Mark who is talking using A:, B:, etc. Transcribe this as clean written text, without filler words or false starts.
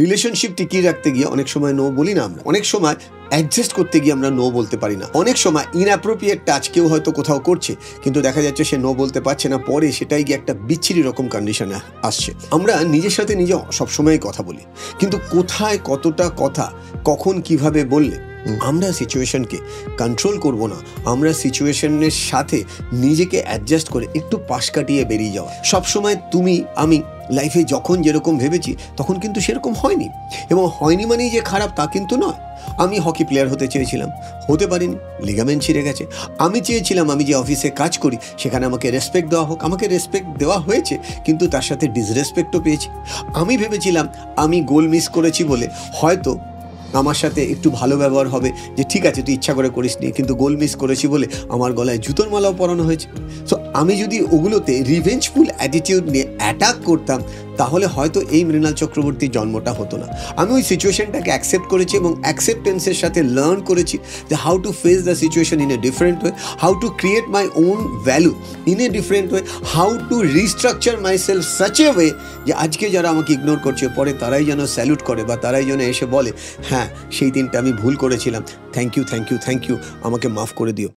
A: Relationship টিকিয়ে রাখতে গিয়ে অনেক সময় নো বলি না আমরা, অনেক সময় অ্যাডজাস্ট করতে গিয়ে আমরা নো বলতে পারি না, অনেক সময় ইনঅ্যাপ্রোপ্রিয়েট টাচ কেউ হয়তো কোথাও করছে কিন্তু দেখা যাচ্ছে সে নো বলতে পারছে না, পরে সেটাই গিয়ে একটা বিচ্ছিরি রকম কন্ডিশনে আসছে। আমরা নিজের সাথে নিজে সবসময় কথা বলি, কিন্তু কোথায় কতটা কথা কখন কিভাবে বললে আমরা সিচুয়েশনকে কন্ট্রোল করব না, আমরা সিচুয়েশনের সাথে নিজেকে অ্যাডজাস্ট করে একটু পাশ কাটিয়ে বেরিয়ে যাওয়া। সবসময় তুমি আমি লাইফে যখন যেরকম ভেবেছি তখন কিন্তু সেরকম হয়নি, এবং হয়নি মানেই যে খারাপ তা কিন্তু নয়। আমি হকি প্লেয়ার হতে চেয়েছিলাম, হতে পারিনি, লিগামেন্ট ছিঁড়ে গেছে। আমি চেয়েছিলাম আমি যে অফিসে কাজ করি সেখানে আমাকে রেসপেক্ট দেওয়া হোক, আমাকে রেসপেক্ট দেওয়া হয়েছে কিন্তু তার সাথে ডিসরেসপেক্টও পেয়েছি। আমি ভেবেছিলাম আমি গোল মিস করেছি বলে হয়তো আমার সাথে একটু ভালো ব্যবহার হবে, যে ঠিক আছে তুই ইচ্ছা করে করিসনি, কিন্তু গোল মিস করেছি বলে আমার গলায় জুতোর মালাও পরানো হয়েছে। সো আমি যদি ওগুলোতে রিভেঞ্জফুল অ্যাটিটিউড নিয়ে অ্যাটাক করতাম তাহলে হয়তো এই মৃণাল চক্রবর্তীর জন্মটা হতো না। আমি ওই সিচুয়েশনটাকে অ্যাকসেপ্ট করেছি এবং অ্যাকসেপ্টেন্সের সাথে লার্ন করেছি যে how to face the situation in a different way, how to create my own value in a different way, how to restructure my self such a way যে আজকে যারা আমাকে ইগনোর করছে পরে তারাই যেন স্যালুট করে বা তারাই যেন এসে বলে হ্যাঁ সেই দিনটা আমি ভুল করেছিলাম, thank you thank you thank you, আমাকে মাফ করে দিও।